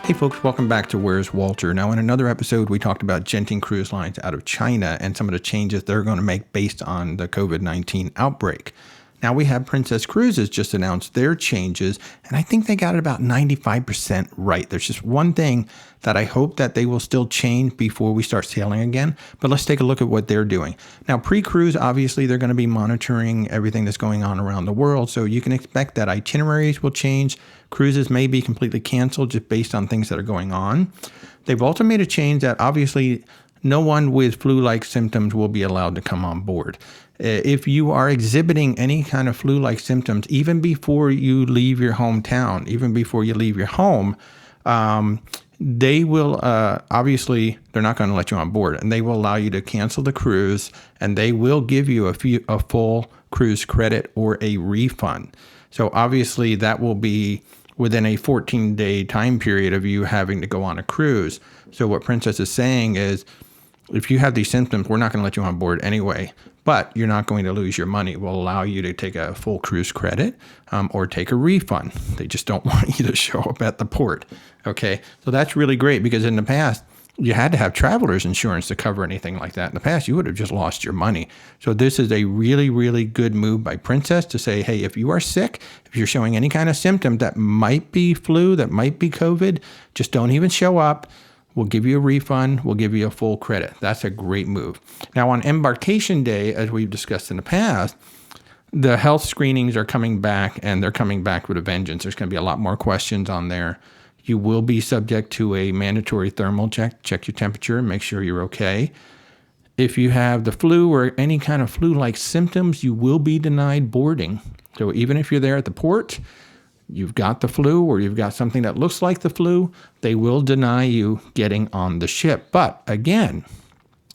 Hey folks, welcome back to Where's Walter. Now in another episode, we talked about Genting Cruise Lines out of China and some of the changes they're going to make based on the COVID-19 outbreak. Now we have Princess Cruises just announced their changes, and I think they got it about 95% right. There's just one thing that I hope that they will still change before we start sailing again, but let's take a look at what they're doing. Now pre-cruise, obviously they're going to be monitoring everything that's going on around the world, so you can expect that itineraries will change. Cruises may be completely canceled just based on things that are going on. They've also made a change that obviously no one with flu-like symptoms will be allowed to come on board. If you are exhibiting any kind of flu-like symptoms, even before you leave your hometown, even before you leave your home, they will, obviously, they're not going to let you on board, and they will allow you to cancel the cruise, and they will give you a full cruise credit or a refund. So obviously that will be within a 14-day time period of you having to go on a cruise. So what Princess is saying is, if you have these symptoms, we're not going to let you on board anyway, but you're not going to lose your money. We'll allow you to take a full cruise credit or take a refund. They just don't want you to show up at the port. Okay, so that's really great because in the past, you had to have traveler's insurance to cover anything like that. In the past, you would have just lost your money. So this is a really, really good move by Princess to say, hey, if you are sick, if you're showing any kind of symptom that might be flu, that might be COVID, just don't even show up. We'll give you a refund. We'll give you a full credit. That's a great move. Now, on embarkation day, as we've discussed in the past, the health screenings are coming back, and they're coming back with a vengeance. There's going to be a lot more questions on there. You will be subject to a mandatory thermal check. Check your temperature and make sure you're okay. If you have the flu or any kind of flu-like symptoms, you will be denied boarding. So even if you're there at the port, you've got the flu or you've got something that looks like the flu, they will deny you getting on the ship. But again,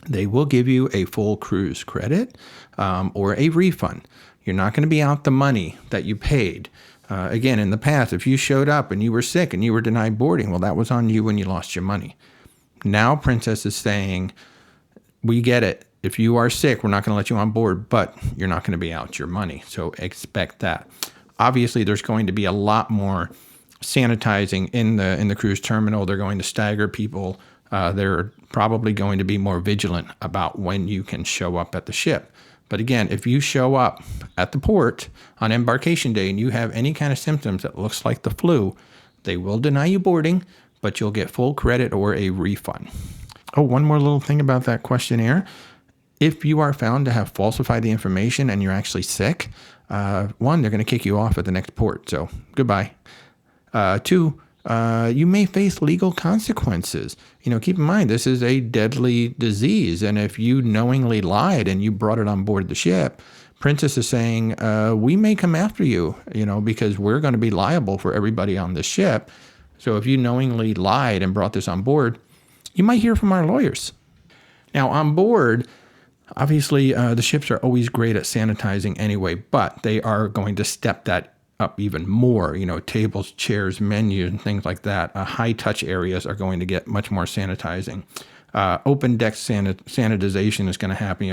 they will give you a full cruise credit or a refund. You're not going to be out the money that you paid. Again, in the past, if you showed up and you were sick and you were denied boarding, well, that was on you when you lost your money. Now Princess is saying, we get it. If you are sick, we're not going to let you on board, but you're not going to be out your money. So expect that. Obviously, there's going to be a lot more sanitizing in the cruise terminal. They're going to stagger people. They're probably going to be more vigilant about when you can show up at the ship. But again, if you show up at the port on embarkation day and you have any kind of symptoms that looks like the flu, they will deny you boarding, but you'll get full credit or a refund. Oh, one more little thing about that questionnaire. If you are found to have falsified the information and you're actually sick, one, they're going to kick you off at the next port. So goodbye. Two, you may face legal consequences. Keep in mind, this is a deadly disease. And if you knowingly lied and you brought it on board the ship, Princess is saying, we may come after you, because we're going to be liable for everybody on the ship. So if you knowingly lied and brought this on board, you might hear from our lawyers. Now on board, obviously, the ships are always great at sanitizing anyway, but they are going to step that up even more. Tables, chairs, menus, and things like that. High-touch areas are going to get much more sanitizing. Open deck sanitization is going to happen.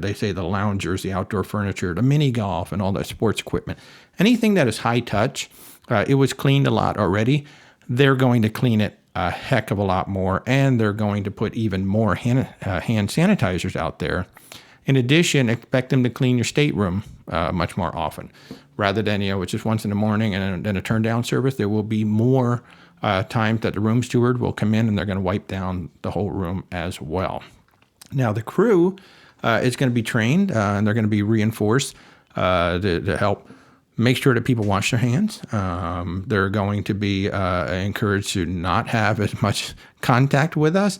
They say the loungers, the outdoor furniture, the mini golf, and all that sports equipment. Anything that is high-touch, it was cleaned a lot already. They're going to clean it a heck of a lot more, and they're going to put even more hand sanitizers out there. In addition, expect them to clean your stateroom much more often. Rather than, it's just once in the morning and then a turn-down service, there will be more times that the room steward will come in and they're going to wipe down the whole room as well. Now, the crew is going to be trained and they're going to be reinforced to help make sure that people wash their hands. They're going to be encouraged to not have as much contact with us,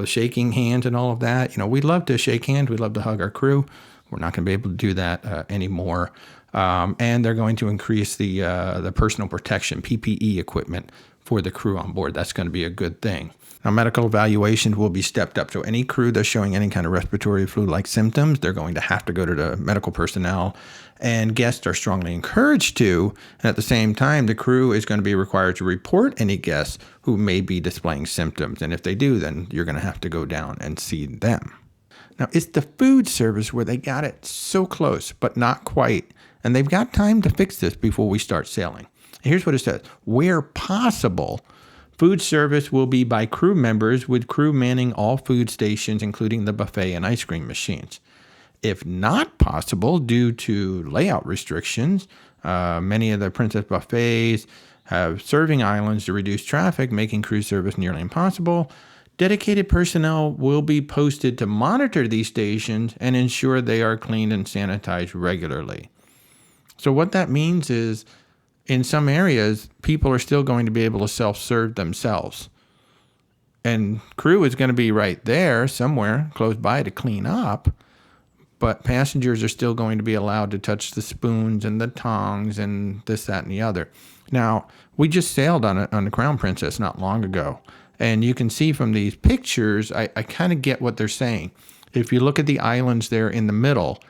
shaking hands and all of that. We love to shake hands. We love to hug our crew. We're not going to be able to do that anymore. And they're going to increase the personal protection, PPE equipment for the crew on board. That's going to be a good thing. Now, medical evaluations will be stepped up. So any crew that's showing any kind of respiratory flu-like symptoms, they're going to have to go to the medical personnel, and guests are strongly encouraged to. And at the same time, the crew is going to be required to report any guests who may be displaying symptoms. And if they do, then you're going to have to go down and see them. Now, it's the food service where they got it so close, but not quite. And they've got time to fix this before we start sailing. And here's what it says. Where possible, Food service will be by crew members, with crew manning all food stations, including the buffet and ice cream machines. If not possible due to layout restrictions, many of the Princess buffets have serving islands to reduce traffic, making cruise service nearly impossible. Dedicated personnel will be posted to monitor these stations and ensure they are cleaned and sanitized regularly. So what that means is, in some areas, people are still going to be able to self-serve themselves. And crew is going to be right there somewhere close by to clean up, but passengers are still going to be allowed to touch the spoons and the tongs and this, that, and the other. Now, we just sailed on the Crown Princess not long ago, and you can see from these pictures, I kind of get what they're saying. If you look at the islands there in the middle,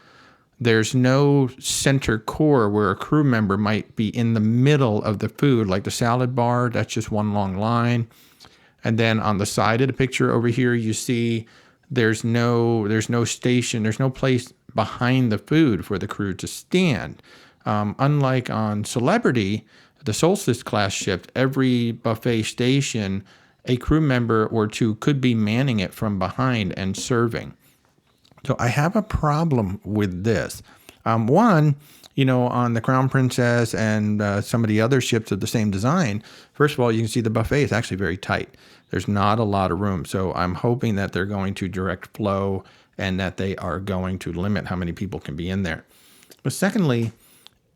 there's no center core where a crew member might be in the middle of the food, like the salad bar. That's just one long line. And then on the side of the picture over here, you see there's no station, there's no place behind the food for the crew to stand. Unlike on Celebrity, the Solstice class ship, every buffet station, a crew member or two could be manning it from behind and serving. So I have a problem with this. One, on the Crown Princess and some of the other ships of the same design, first of all, you can see the buffet is actually very tight. There's not a lot of room. So I'm hoping that they're going to direct flow and that they are going to limit how many people can be in there. But secondly,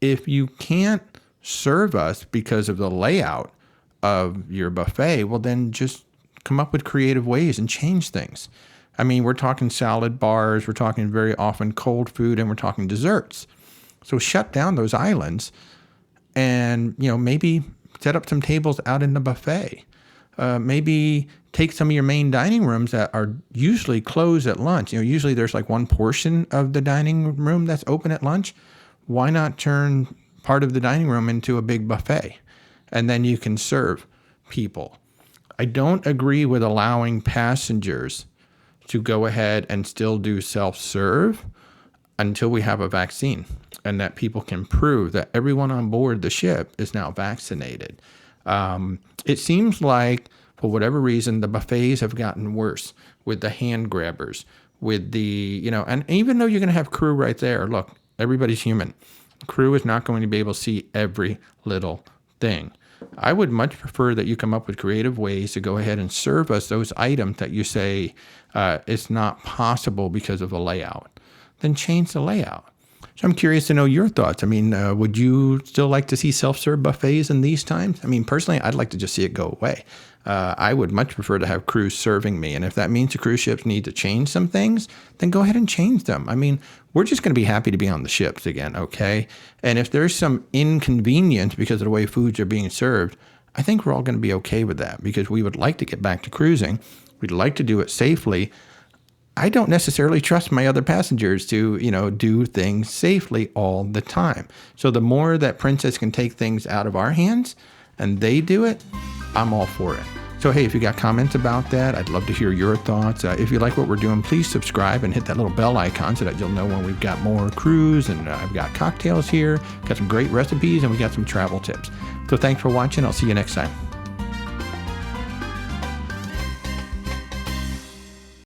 if you can't serve us because of the layout of your buffet, well, then just come up with creative ways and change things. I mean, we're talking salad bars, we're talking very often cold food, and we're talking desserts. So shut down those islands and, maybe set up some tables out in the buffet. Maybe take some of your main dining rooms that are usually closed at lunch. Usually there's like one portion of the dining room that's open at lunch. Why not turn part of the dining room into a big buffet? And then you can serve people. I don't agree with allowing passengers to go ahead and still do self-serve until we have a vaccine and that people can prove that everyone on board the ship is now vaccinated. It seems like, for whatever reason, the buffets have gotten worse with the hand grabbers, with the, and even though you're going to have crew right there, look, everybody's human. Crew is not going to be able to see every little thing. I would much prefer that you come up with creative ways to go ahead and serve us those items that you say it's not possible because of a layout. Then change the layout. So I'm curious to know your thoughts. I mean, would you still like to see self-serve buffets in these times? I mean, personally, I'd like to just see it go away. I would much prefer to have crews serving me. And if that means the cruise ships need to change some things, then go ahead and change them. I mean, we're just going to be happy to be on the ships again, okay? And if there's some inconvenience because of the way foods are being served, I think we're all going to be okay with that because we would like to get back to cruising. We'd like to do it safely. I don't necessarily trust my other passengers to, do things safely all the time. So the more that Princess can take things out of our hands and they do it, I'm all for it. So, hey, if you got comments about that, I'd love to hear your thoughts. If you like what we're doing, please subscribe and hit that little bell icon so that you'll know when we've got more cruise. And I've got cocktails here, got some great recipes, and we got some travel tips. So thanks for watching. I'll see you next time.